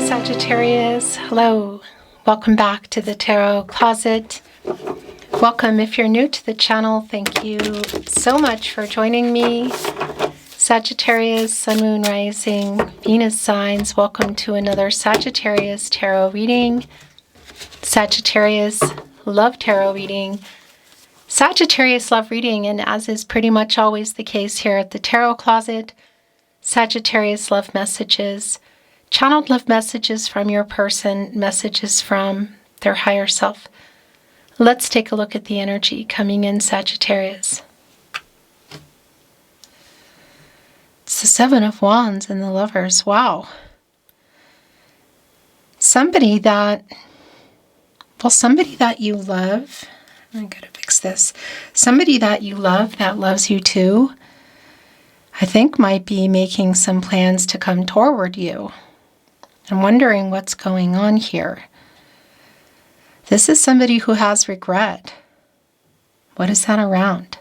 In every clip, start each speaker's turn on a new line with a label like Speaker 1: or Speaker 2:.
Speaker 1: Sagittarius. Hello. Welcome back to the Tarot Closet. Welcome if you're new to the channel. Thank you so much for joining me. Sagittarius, Sun, Moon, Rising, Venus signs. Welcome to another Sagittarius tarot reading. Sagittarius love tarot reading. Sagittarius love reading, and as is pretty much always the case here at the Tarot Closet, Sagittarius love messages. Channeled love messages from your person, messages from their higher self. Let's take a look at the energy coming in, Sagittarius. It's the Seven of Wands and the Lovers. Wow. Somebody that you love. I gotta fix this. Somebody that you love, that loves you too, I think might be making some plans to come toward you. I'm wondering what's going on here. This is somebody who has regret. What is that around?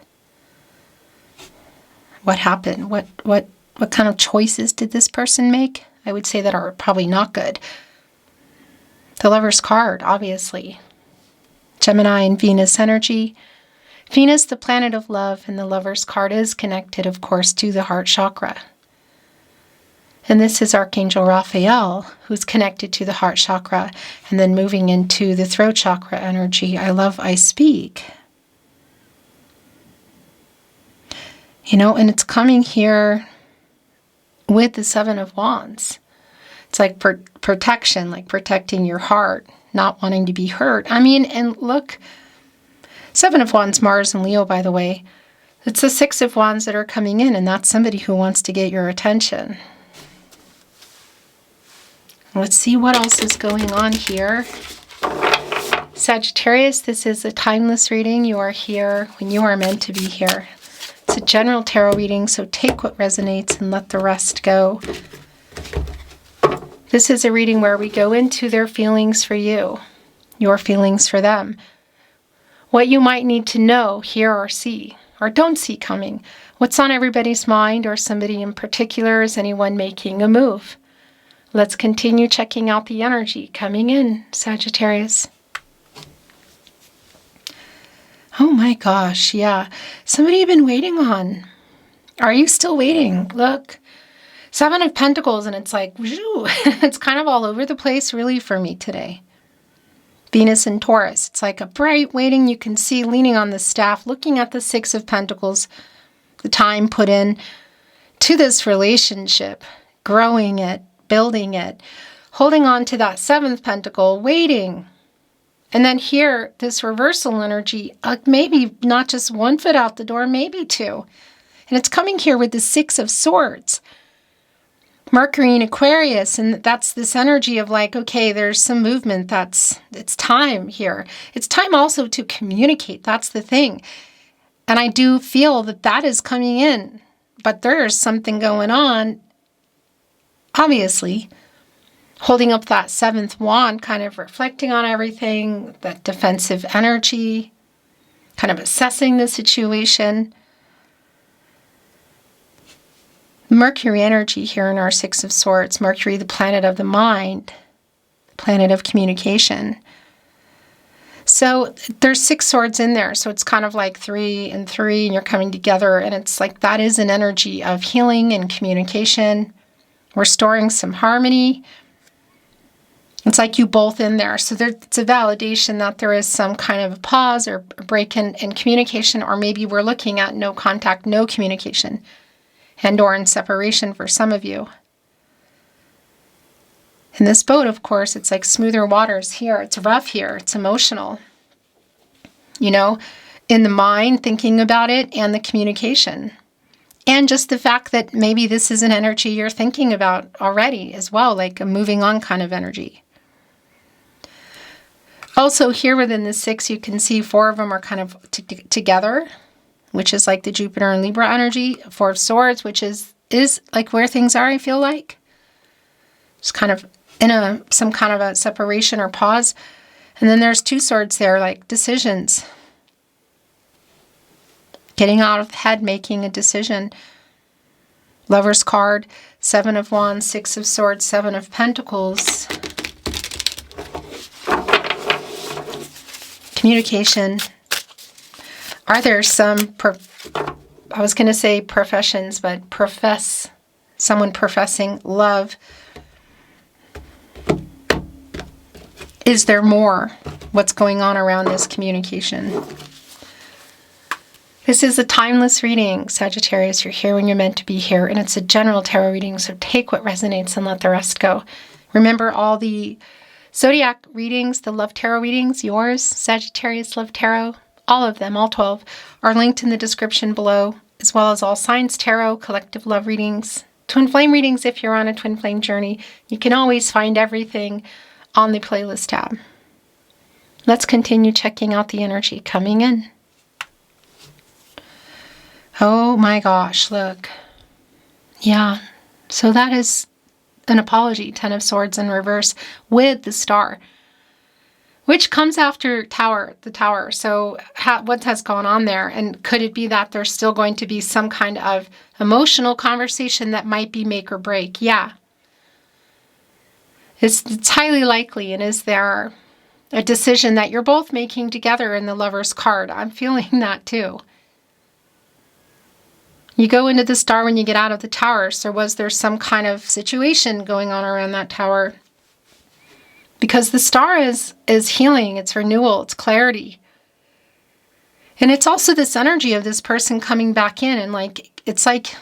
Speaker 1: What happened? What kind of choices did this person make? I would say that are probably not good. The Lover's card, obviously. Gemini and Venus energy. Venus, the planet of love, and the Lover's card is connected, of course, to the heart chakra. And this is Archangel Raphael, who's connected to the heart chakra, and then moving into the throat chakra energy. I love, I speak. You know, and it's coming here with the Seven of Wands. It's like protection, like protecting your heart, not wanting to be hurt. I mean, and look, Seven of Wands, Mars and Leo, by the way. It's the Six of Wands that are coming in, and that's somebody who wants to get your attention. Let's see what else is going on here. Sagittarius, this is a timeless reading. You are here when you are meant to be here. It's a general tarot reading, so take what resonates and let the rest go. This is a reading where we go into their feelings for you, your feelings for them. What you might need to know, hear, or see, or don't see coming. What's on everybody's mind, or somebody in particular? Is anyone making a move? Let's continue checking out the energy coming in, Sagittarius. Oh my gosh, yeah. Somebody you've been waiting on. Are you still waiting? Look, Seven of Pentacles, and it's like, whew, it's kind of all over the place really for me today. Venus and Taurus. It's like a bright waiting. You can see leaning on the staff, looking at the Six of Pentacles, the time put in to this relationship, growing it, building it, holding on to that Seventh Pentacle, waiting. And then here, this reversal energy, maybe not just one foot out the door, maybe two. And it's coming here with the Six of Swords. Mercury in Aquarius, and that's this energy of like, okay, there's some movement, it's time here. It's time also to communicate, that's the thing. And I do feel that is coming in, but there's something going on, obviously. Holding up that seventh wand, kind of reflecting on everything, that defensive energy, kind of assessing the situation. Mercury energy here in our Six of Swords. Mercury, the planet of the mind, planet of communication. So there's 6 swords in there. So it's kind of like 3 and 3, and you're coming together. And it's like that is an energy of healing and communication, restoring some harmony. It's like you both in there. So it's a validation that there is some kind of a pause or a break in communication, or maybe we're looking at no contact, no communication, and or in separation for some of you. In this boat, of course, it's like smoother waters here. It's rough here. It's emotional. You know, in the mind, thinking about it, and the communication. And just the fact that maybe this is an energy you're thinking about already as well, like a moving on kind of energy. Also, here within the 6, you can see 4 of them are kind of together, which is like the Jupiter and Libra energy. 4 of Swords, which is like where things are, I feel like. Just kind of in some kind of a separation or pause. And then there's 2 swords there, like decisions. Getting out of the head, making a decision. Lover's card, 7 of Wands, 6 of Swords, 7 of Pentacles. communication. Are there some, I was going to say professions, but someone professing love? Is there more? What's going on around this communication? This is a timeless reading, Sagittarius. You're here when you're meant to be here, and it's a general tarot reading, so take what resonates and let the rest go. Remember all the zodiac readings, the love tarot readings, yours, Sagittarius Love Tarot, all of them, all 12, are linked in the description below, as well as all signs tarot, collective love readings, twin flame readings if you're on a twin flame journey. You can always find everything on the playlist tab. Let's continue checking out the energy coming in. Oh my gosh, look. Yeah, so that is an apology, 10 of Swords in reverse with the star, which comes after the tower. So what has gone on there? And could it be that there's still going to be some kind of emotional conversation that might be make or break? Yeah. It's highly likely. And is there a decision that you're both making together in the Lover's card? I'm feeling that too. You go into the star when you get out of the tower. So was there some kind of situation going on around that tower? Because the star is healing, it's renewal, it's clarity. And it's also this energy of this person coming back in, and it's like,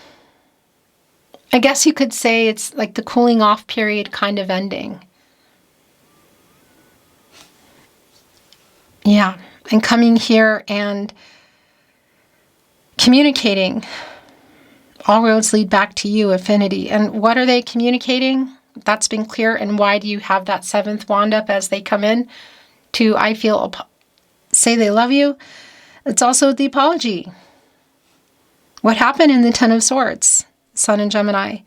Speaker 1: I guess you could say it's like the cooling off period kind of ending. Yeah, and coming here and communicating. All roads lead back to you, affinity. And what are they communicating? That's been clear. And why do you have that 7th wand up as they come in to, say they love you? It's also the apology. What happened in the 10 of Swords, Sun and Gemini?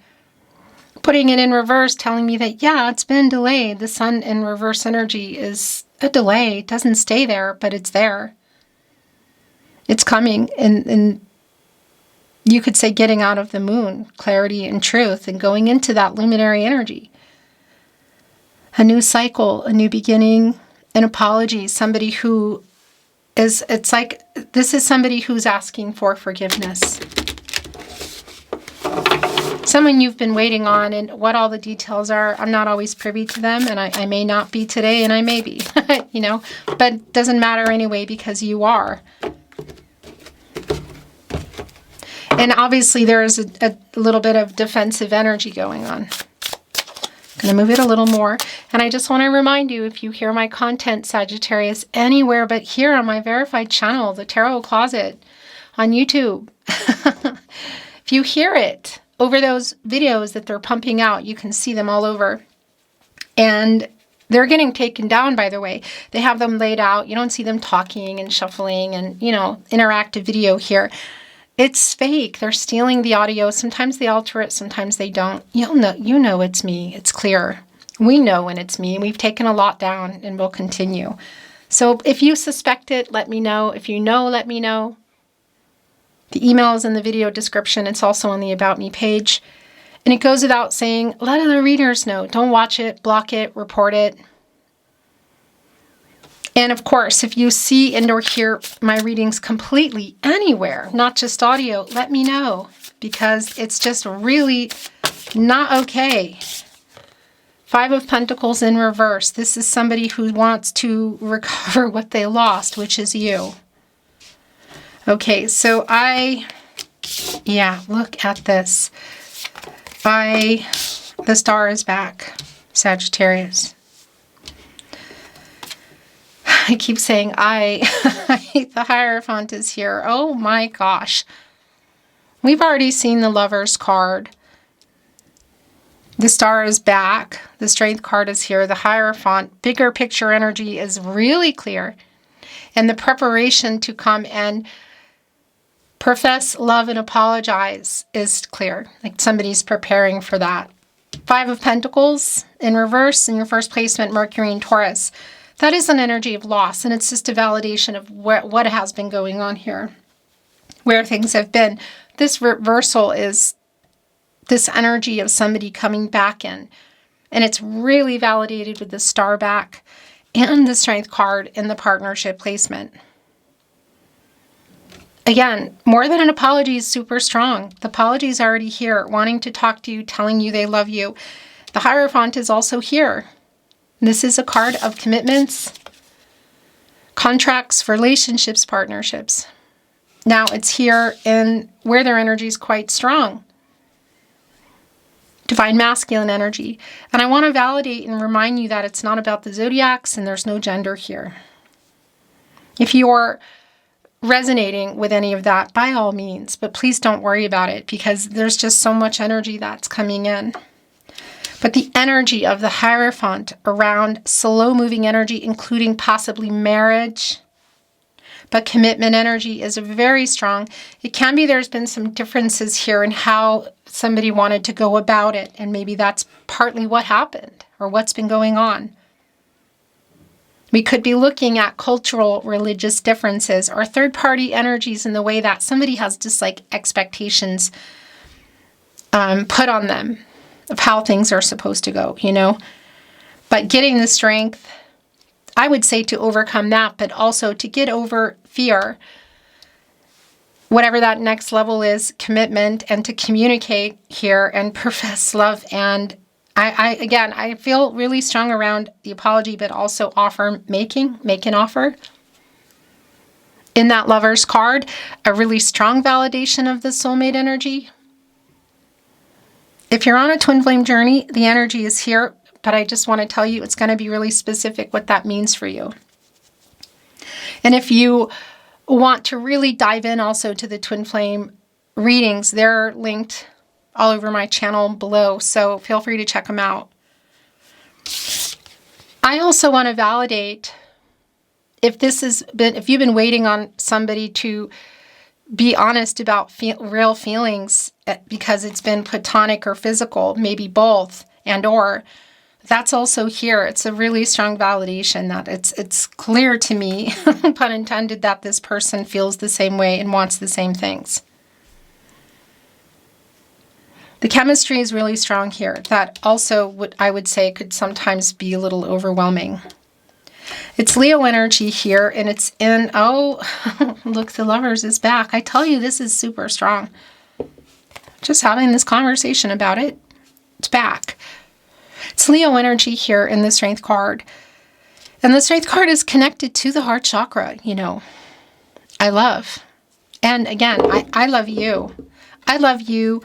Speaker 1: Putting it in reverse, telling me that, yeah, it's been delayed. The Sun in reverse energy is a delay. It doesn't stay there, but it's there. It's coming. And you could say getting out of the moon, clarity and truth, and going into that luminary energy. A new cycle, a new beginning, an apology, somebody who is, it's like, this is somebody who's asking for forgiveness. Someone you've been waiting on, and what all the details are, I'm not always privy to them, and I may not be today, and I may be, but it doesn't matter anyway because you are. And obviously there is a little bit of defensive energy going on. I'm going to move it a little more. And I just want to remind you, if you hear my content, Sagittarius, anywhere but here on my verified channel, the Tarot Closet on YouTube, if you hear it over those videos that they're pumping out, you can see them all over. And they're getting taken down, by the way. They have them laid out. You don't see them talking and shuffling and, interactive video here. It's fake. They're stealing the audio. Sometimes they alter it. Sometimes they don't. You know it's me. It's clear. We know when it's me. We've taken a lot down and we'll continue. So if you suspect it, let me know. If you know, let me know. The email is in the video description. It's also on the About Me page. And it goes without saying, let other readers know. Don't watch it, block it, report it. And of course, if you see and or hear my readings completely anywhere, not just audio, let me know, because it's just really not okay. 5 of Pentacles in reverse. This is somebody who wants to recover what they lost, which is you. Okay, so look at this. The star is back, Sagittarius. I keep saying the Hierophant is here. Oh my gosh. We've already seen the Lover's card. The star is back. The Strength card is here. The Hierophant, bigger picture energy is really clear. And the preparation to come and profess love and apologize is clear. Like somebody's preparing for that. 5 of Pentacles in reverse in your first placement, Mercury and Taurus. That is an energy of loss, and it's just a validation of what has been going on here, where things have been. This reversal is this energy of somebody coming back in, and it's really validated with the star back. and the Strength card in the partnership placement. Again, more than an apology is super strong. The apology is already here, wanting to talk to you, telling you they love you. The Hierophant is also here. This is a card of commitments, contracts, relationships, partnerships. Now it's here in where their energy is quite strong. Divine masculine energy. And I want to validate and remind you that it's not about the zodiacs and there's no gender here. If you're resonating with any of that, by all means, but please don't worry about it because there's just so much energy that's coming in. But the energy of the Hierophant around slow-moving energy, including possibly marriage, but commitment energy is very strong. It can be there's been some differences here in how somebody wanted to go about it, and maybe that's partly what happened or what's been going on. We could be looking at cultural, religious differences or third-party energies in the way that somebody has just like expectations put on them of how things are supposed to go, you know. But getting the strength, I would say, to overcome that, but also to get over fear, whatever that next level is, commitment, and to communicate here and profess love. And I feel really strong around the apology, but also make an offer. In that Lover's card, a really strong validation of the soulmate energy. If you're on a twin flame journey, the energy is here, but I just want to tell you it's going to be really specific what that means for you. And if you want to really dive in also to the twin flame readings, they're linked all over my channel below, so feel free to check them out. I also want to validate if you've been waiting on somebody to be honest about real feelings because it's been platonic or physical, maybe both, and or that's also here. It's a really strong validation that it's clear to me, pun intended, that this person feels the same way and wants the same things. The chemistry is really strong here. That also, I would say, could sometimes be a little overwhelming. It's Leo energy here, and it's in, look, the Lovers is back. I tell you, this is super strong. Just having this conversation about it, it's back. It's Leo energy here in the Strength card. And the Strength card is connected to the heart chakra, you know. I love. And again, I love you. I love you.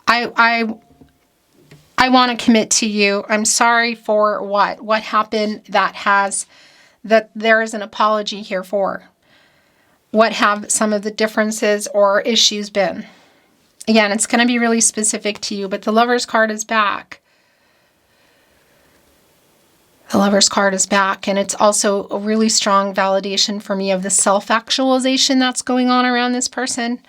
Speaker 1: I want to commit to you. I'm sorry for what happened that there is an apology here for. What have some of the differences or issues been? Again, it's going to be really specific to you, but the Lover's card is back. The Lover's card is back, and it's also a really strong validation for me of the self-actualization that's going on around this person.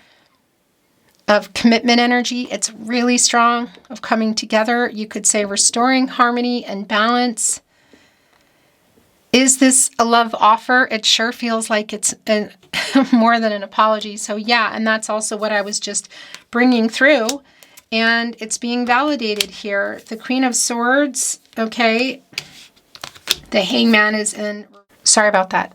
Speaker 1: Of commitment energy, it's really strong, of coming together. You could say restoring harmony and balance. Is this a love offer? It sure feels like it's more than an apology. So yeah, and that's also what I was just bringing through. And it's being validated here. The Queen of Swords, okay. The Hangman is in. Sorry about that.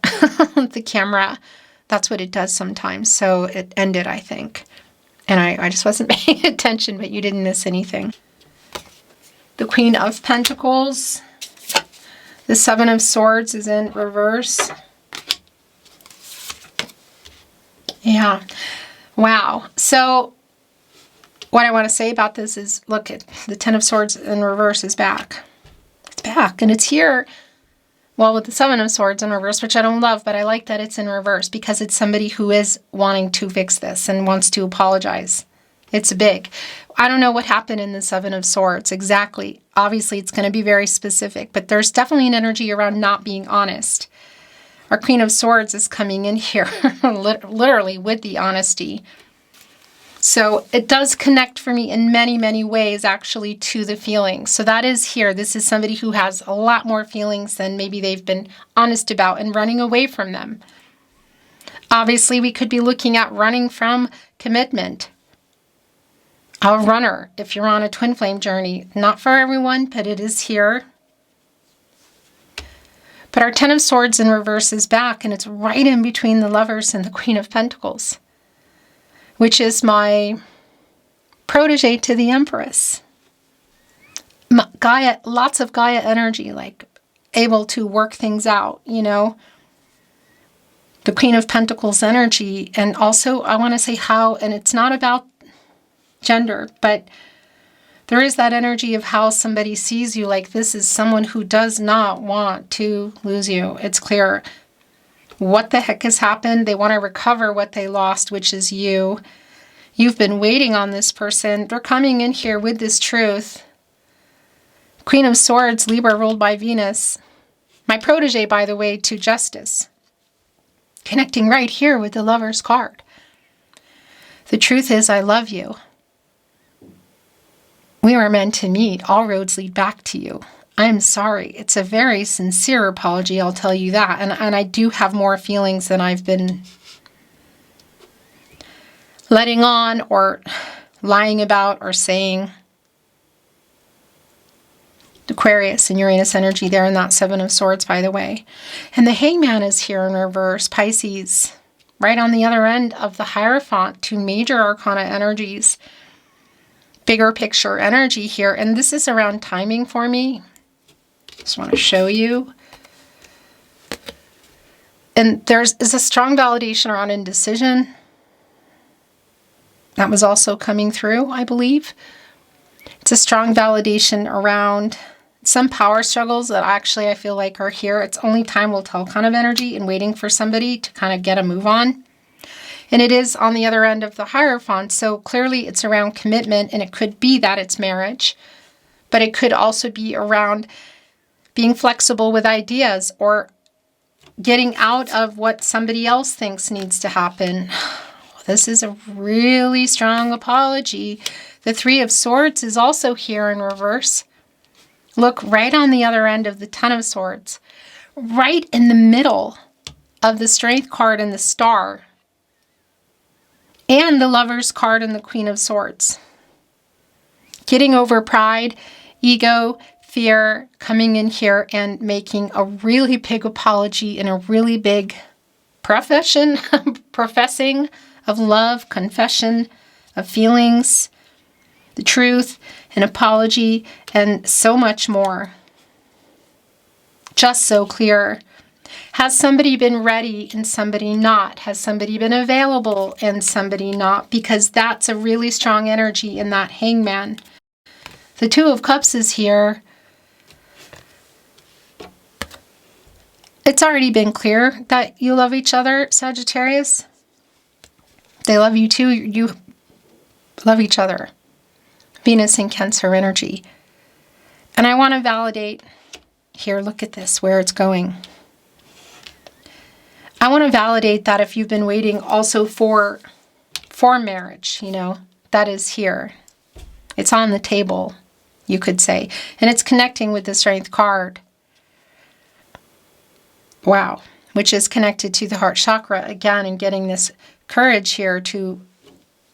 Speaker 1: The camera, that's what it does sometimes. So it ended, I think. And I just wasn't paying attention, but you didn't miss anything. The Queen of Pentacles. The Seven of Swords is in reverse. Yeah. Wow. So what I want to say about this is, look, at the Ten of Swords in reverse is back. It's back, and it's here. Well, with the Seven of Swords in reverse, which I don't love, but I like that it's in reverse because it's somebody who is wanting to fix this and wants to apologize. It's big. I don't know what happened in the Seven of Swords exactly. Obviously, it's going to be very specific, but there's definitely an energy around not being honest. Our Queen of Swords is coming in here, literally with the honesty. So it does connect for me in many, many ways, actually, to the feelings. So that is here. This is somebody who has a lot more feelings than maybe they've been honest about and running away from them. Obviously, we could be looking at running from commitment. A runner, if you're on a twin flame journey. Not for everyone, but it is here. But our Ten of Swords in reverse is back, and it's right in between the Lovers and the Queen of Pentacles, which is my protege to the Empress. Gaia, lots of Gaia energy, like able to work things out, you know. The Queen of Pentacles energy, and also I want to say how, and it's not about gender, but there is that energy of how somebody sees you, like this is someone who does not want to lose you. It's clear what the heck has happened. They want to recover what they lost, which is you. You've been waiting on this person. They're coming in here with this truth. Queen of Swords, Libra ruled by Venus. My protege, by the way, to Justice. Connecting right here with the Lover's card. The truth is, I love you. We were meant to meet. All roads lead back to you. I'm sorry. It's a very sincere apology, I'll tell you that. And I do have more feelings than I've been letting on or lying about or saying. Aquarius and Uranus energy there in that Seven of Swords, by the way. And the Hangman is here in reverse, Pisces, right on the other end of the Hierophant, two major arcana energies. Bigger picture energy here. And this is around timing for me. Just want to show you. And there's a strong validation around indecision. That was also coming through, I believe. It's a strong validation around some power struggles that actually I feel like are here. It's only time will tell kind of energy and waiting for somebody to kind of get a move on. And it is on the other end of the Hierophant. So clearly it's around commitment, and it could be that it's marriage, but it could also be around being flexible with ideas or getting out of what somebody else thinks needs to happen. This is a really strong apology. The Three of Swords is also here in reverse. Look right on the other end of the Ten of Swords, right in the middle of the Strength card and the Star, and the Lover's card and the Queen of Swords. Getting over pride, ego, fear, coming in here and making a really big apology and a really big professing of love, confession of feelings, the truth, an apology, and so much more. Just so clear. Has somebody been ready and somebody not? Has somebody been available and somebody not? Because that's a really strong energy in that Hangman. The Two of Cups is here. It's already been clear that you love each other, Sagittarius. They love you too. You love each other. Venus and Cancer energy. And I want to validate here, look at this, where it's going. I want to validate that if you've been waiting also for marriage, you know, that is here. It's on the table, you could say. And it's connecting with the Strength card. Wow. Which is connected to the heart chakra again, and getting this courage here to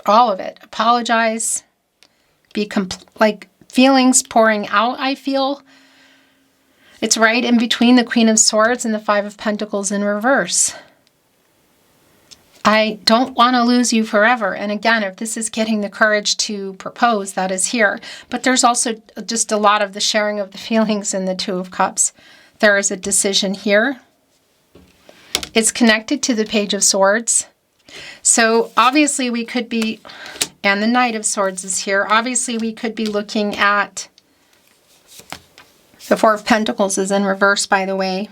Speaker 1: all of it. Apologize. Be like feelings pouring out, I feel. It's right in between the Queen of Swords and the Five of Pentacles in reverse. I don't want to lose you forever. And again, if this is getting the courage to propose, that is here. But there's also just a lot of the sharing of the feelings in the Two of Cups. There is a decision here. It's connected to the Page of Swords. So obviously we could be, and the Knight of Swords is here. Obviously we could be looking at, the Four of Pentacles is in reverse, by the way.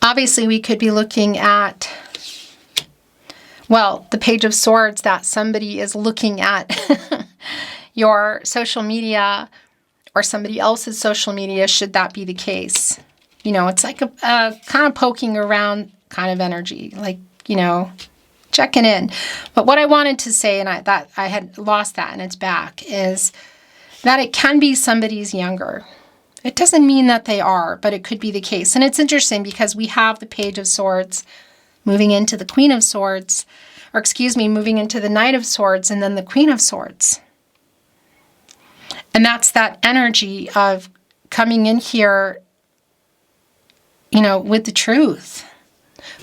Speaker 1: Obviously we could be looking at, well, the Page of Swords, that somebody is looking at your social media or somebody else's social media, should that be the case. You know, it's like a kind of poking around kind of energy, like, you know, checking in. But what I wanted to say, and I had lost that and it's back, is that it can be somebody's younger. It doesn't mean that they are, but it could be the case. And it's interesting because we have the Page of Swords moving into the Queen of Swords, or excuse me, moving into the Knight of Swords and then the Queen of Swords. And that's that energy of coming in here with the truth,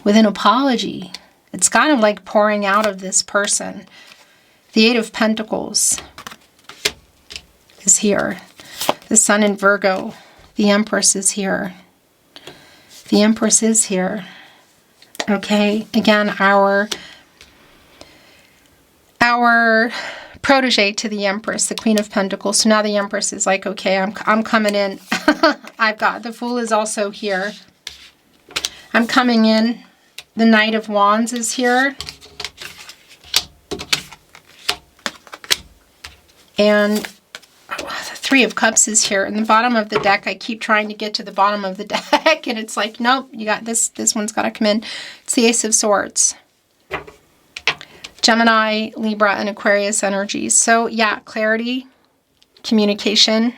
Speaker 1: with an apology. It's kind of like pouring out of this person. The Eight of Pentacles is here. The Sun in Virgo. The Empress is here. The Empress is here. Okay, again, our protege to the Empress, the Queen of Pentacles. So now the Empress is like, okay, I'm coming in. I've got the Fool is also here. I'm coming in. The Knight of Wands is here. And the Three of Cups is here. In the bottom of the deck, I keep trying to get to the bottom of the deck, and it's like, nope, you got this. This one's got to come in. It's the Ace of Swords. Gemini, Libra, and Aquarius energies. So yeah, clarity, communication,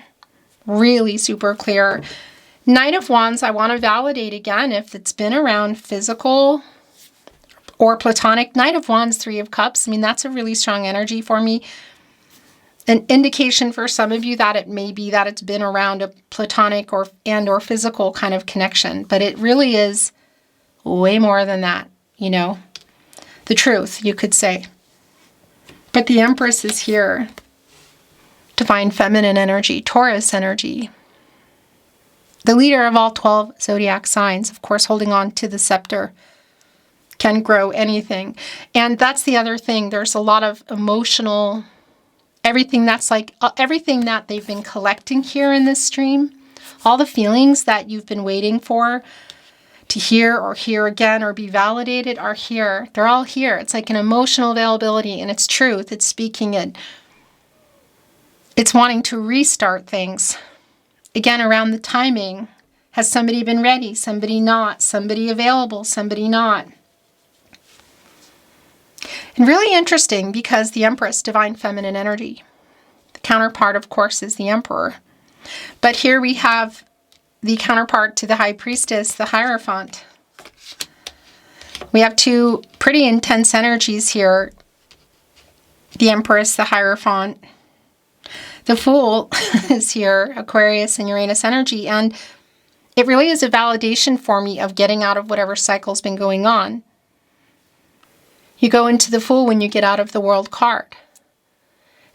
Speaker 1: really super clear. Knight of Wands, I want to validate again if it's been around physical or platonic. Knight of Wands, Three of Cups. I mean, that's a really strong energy for me. An indication for some of you that it may be that it's been around a platonic or physical kind of connection. But it really is way more than that, The truth, you could say. But the Empress is here. Divine feminine energy, Taurus energy. The leader of all 12 zodiac signs, of course, holding on to the scepter, can grow anything. And that's the other thing. There's a lot of emotional, everything that they've been collecting here in this stream, all the feelings that you've been waiting for to hear or hear again or be validated are here. They're all here. It's like an emotional availability, and it's truth. It's speaking it. It's wanting to restart things. Again, around the timing. Has somebody been ready? Somebody not? Somebody available? Somebody not? And really interesting because the Empress, divine feminine energy. The counterpart, of course, is the Emperor. But here we have the counterpart to the High Priestess, the Hierophant. We have two pretty intense energies here. The Empress, the Hierophant. The Fool is here, Aquarius and Uranus energy. And it really is a validation for me of getting out of whatever cycle's been going on. You go into the Fool when you get out of the World card.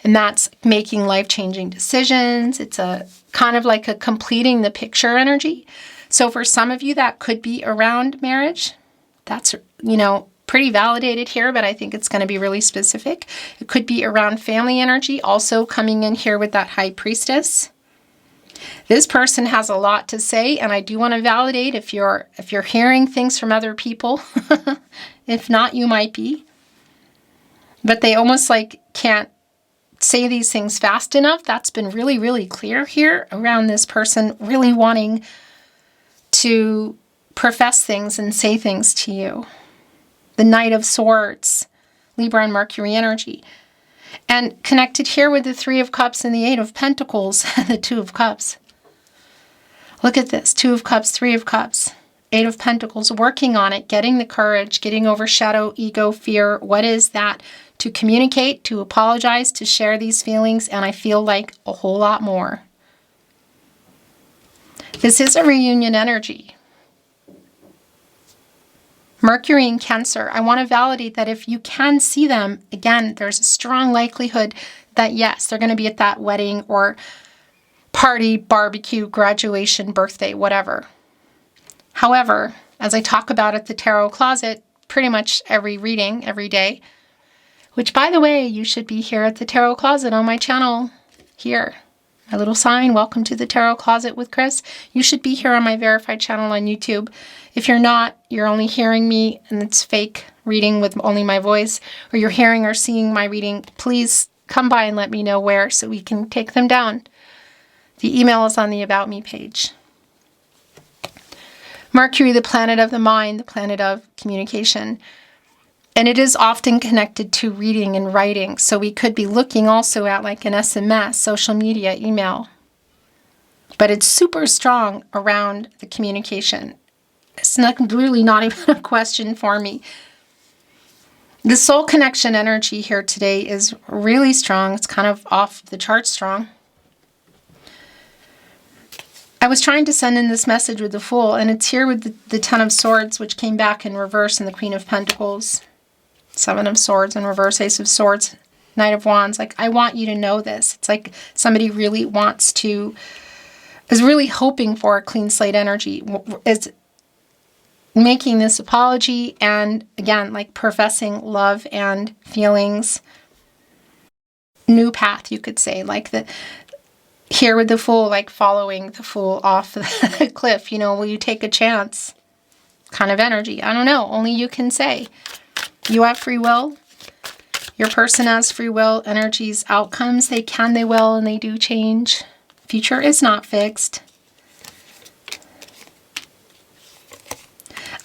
Speaker 1: And that's making life-changing decisions. It's a kind of like a completing the picture energy. So for some of you, that could be around marriage. That's, pretty validated here, but I think it's going to be really specific. It could be around family energy, also coming in here with that High Priestess. This person has a lot to say, and I do want to validate if you're hearing things from other people. If not, you might be. But they almost like can't say these things fast enough. That's been really, really clear here around this person really wanting to profess things and say things to you. The Knight of Swords, Libra and Mercury energy. And connected here with the Three of Cups and the Eight of Pentacles, the Two of Cups. Look at this, Two of Cups, Three of Cups, Eight of Pentacles, working on it, getting the courage, getting over shadow, ego, fear. What is that? To communicate, to apologize, to share these feelings, and I feel like a whole lot more. This is a reunion energy. Mercury in Cancer, I want to validate that if you can see them, again, there's a strong likelihood that yes, they're going to be at that wedding or party, barbecue, graduation, birthday, whatever. However, as I talk about at the Tarot Closet, pretty much every reading, every day, which by the way, you should be here at the Tarot Closet on my channel, here. My little sign, welcome to the Tarot Closet with Chris. You should be here on my verified channel on YouTube. If you're not, you're only hearing me and it's fake reading with only my voice, or you're hearing or seeing my reading, please come by and let me know where so we can take them down. The email is on the About Me page. Mercury, the planet of the mind, the planet of communication. And it is often connected to reading and writing. So we could be looking also at like an SMS, social media, email. But it's super strong around the communication. It's really not even a question for me. The soul connection energy here today is really strong. It's kind of off the chart strong. I was trying to send in this message with the Fool, and it's here with the Ten of Swords, which came back in reverse, and the Queen of Pentacles. Seven of Swords in reverse, Ace of Swords, Knight of Wands. Like, I want you to know this. It's like somebody really is really hoping for a clean slate energy, is making this apology, and again, like professing love and feelings. New path, you could say, like here with the Fool, like following the Fool off the cliff, you know, will you take a chance kind of energy. I don't know. Only you can say. You have free will. Your person has free will. Energies, outcomes, they can, they will, and they do change. Future is not fixed.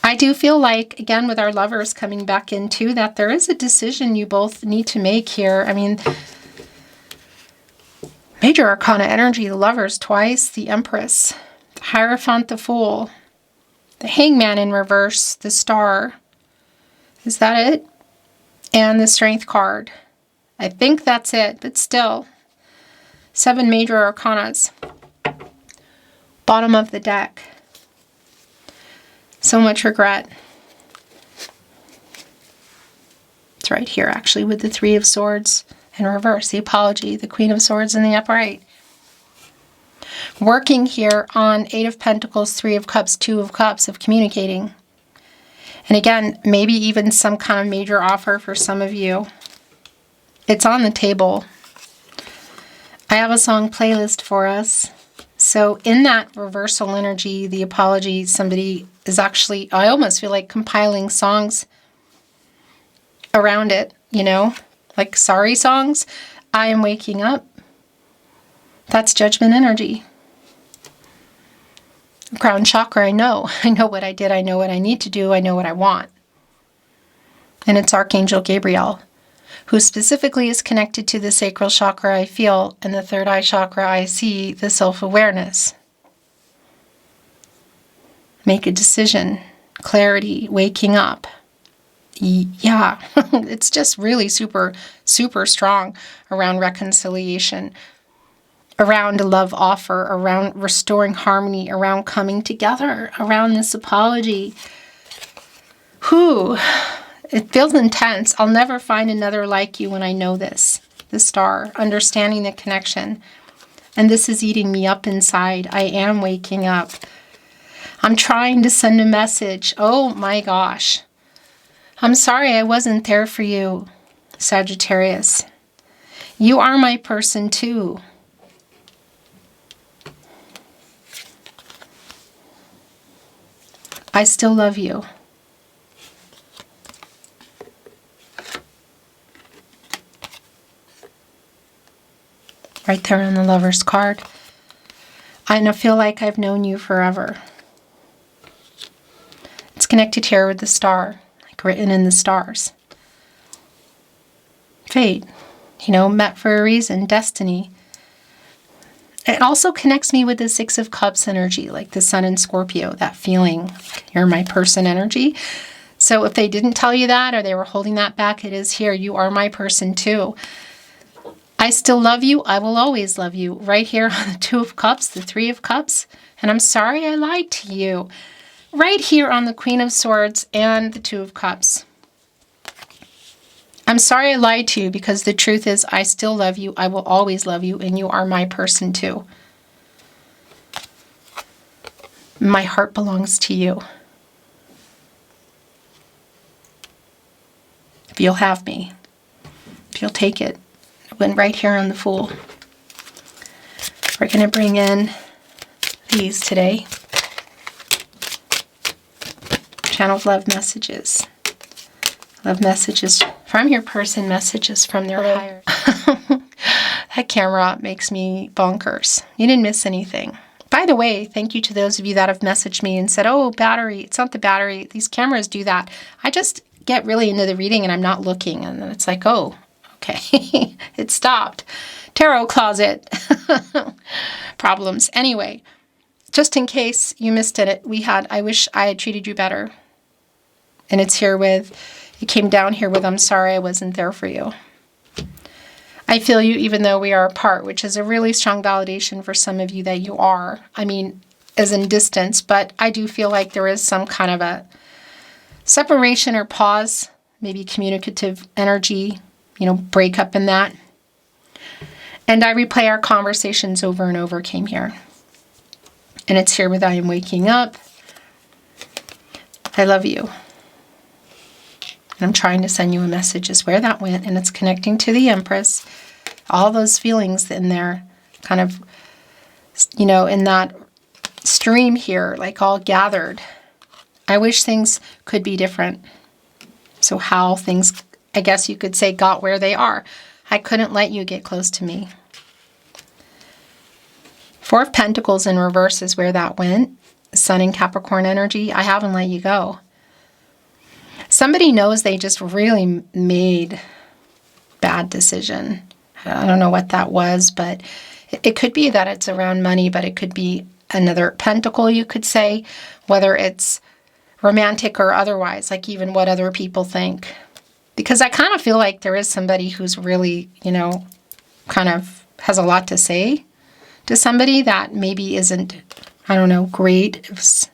Speaker 1: I do feel like, again, with our lovers coming back into that, there is a decision you both need to make here. I mean, Major Arcana energy, the Lovers twice, the Empress, the Hierophant, the Fool, the Hangman in reverse, the Star. Is that it? And the Strength card. I think that's it, but still. 7 Major Arcanas. Bottom of the deck. So much regret. It's right here, actually, with the 3 of Swords in reverse, the apology, the Queen of Swords in the upright. Working here on 8 of Pentacles, 3 of Cups, 2 of Cups, of communicating. And again, maybe even some kind of major offer for some of you. It's on the table. I have a song playlist for us. So in that reversal energy, the apology, somebody is actually, I almost feel like compiling songs around it, you know, like sorry songs. I am waking up. That's judgment energy. Crown chakra, I know what I did, I know what I need to do, I know what I want. And it's Archangel Gabriel, who specifically is connected to the sacral chakra, I feel, and the third eye chakra, I see the self-awareness. Make a decision, clarity, waking up. Yeah, it's just really super, super strong around reconciliation, around a love offer, around restoring harmony, around coming together, around this apology. Whew, it feels intense. I'll never find another like you when I know this. The Star, understanding the connection. And this is eating me up inside. I am waking up. I'm trying to send a message. Oh my gosh. I'm sorry I wasn't there for you, Sagittarius. You are my person too. I still love you. Right there on the Lover's card. I feel like I've known you forever. It's connected here with the Star, like written in the stars. Fate, you know, met for a reason, destiny. It also connects me with the 6 of Cups energy, like the Sun in Scorpio, that feeling, you're my person energy. So if they didn't tell you that, or they were holding that back, it is here. You are my person too. I still love you. I will always love you. Right here on the 2 of Cups, the 3 of Cups. And I'm sorry I lied to you. Right here on the Queen of Swords and the 2 of Cups. I'm sorry I lied to you, because the truth is I still love you. I will always love you, and you are my person too. My heart belongs to you. If you'll have me, if you'll take it. It went right here on the Fool. We're going to bring in these today. Channel love messages. Love messages from your person, messages from their higher. That camera makes me bonkers. You didn't miss anything. By the way, thank you to those of you that have messaged me and said, oh, battery. It's not the battery. These cameras do that. I just get really into the reading and I'm not looking. And then it's like, oh, okay. It stopped. Tarot closet. Problems. Anyway, just in case you missed it, I wish I had treated you better. And it's here with, it came down here with, I'm sorry I wasn't there for you. I feel you even though we are apart, which is a really strong validation for some of you that you are. I mean, as in distance, but I do feel like there is some kind of a separation or pause, maybe communicative energy, breakup in that. And I replay our conversations over and over came here. And it's here with I am waking up. I love you. And I'm trying to send you a message is where that went. And it's connecting to the Empress. All those feelings in there kind of, in that stream here, like all gathered. I wish things could be different. So how things, I guess you could say, got where they are. I couldn't let you get close to me. Four of Pentacles in reverse is where that went. Sun in Capricorn energy. I haven't let you go. Somebody knows they just really made bad decision. I don't know what that was, but it could be that it's around money, but it could be another pentacle, you could say, whether it's romantic or otherwise, like even what other people think. Because I kind of feel like there is somebody who's really, kind of has a lot to say to somebody that maybe isn't, great. It's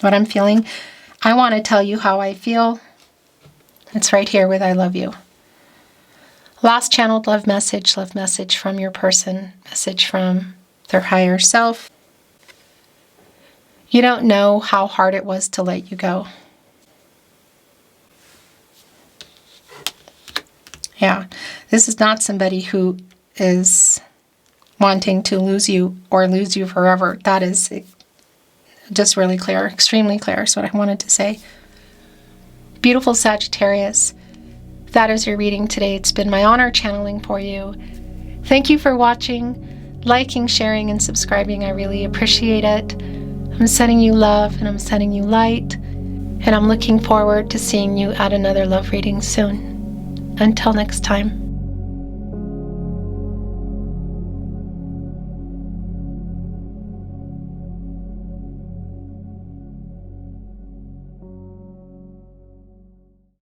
Speaker 1: what I'm feeling. I want to tell you how I feel. It's right here with I love you. Last channeled love message from your person, message from their higher self. You don't know how hard it was to let you go. Yeah, this is not somebody who is wanting to lose you or lose you forever. That is just really clear, extremely clear is what I wanted to say. Beautiful Sagittarius, that is your reading today. It's been my honor channeling for you. Thank you for watching, liking, sharing, and subscribing. I really appreciate it. I'm sending you love and I'm sending you light. And I'm looking forward to seeing you at another love reading soon. Until next time.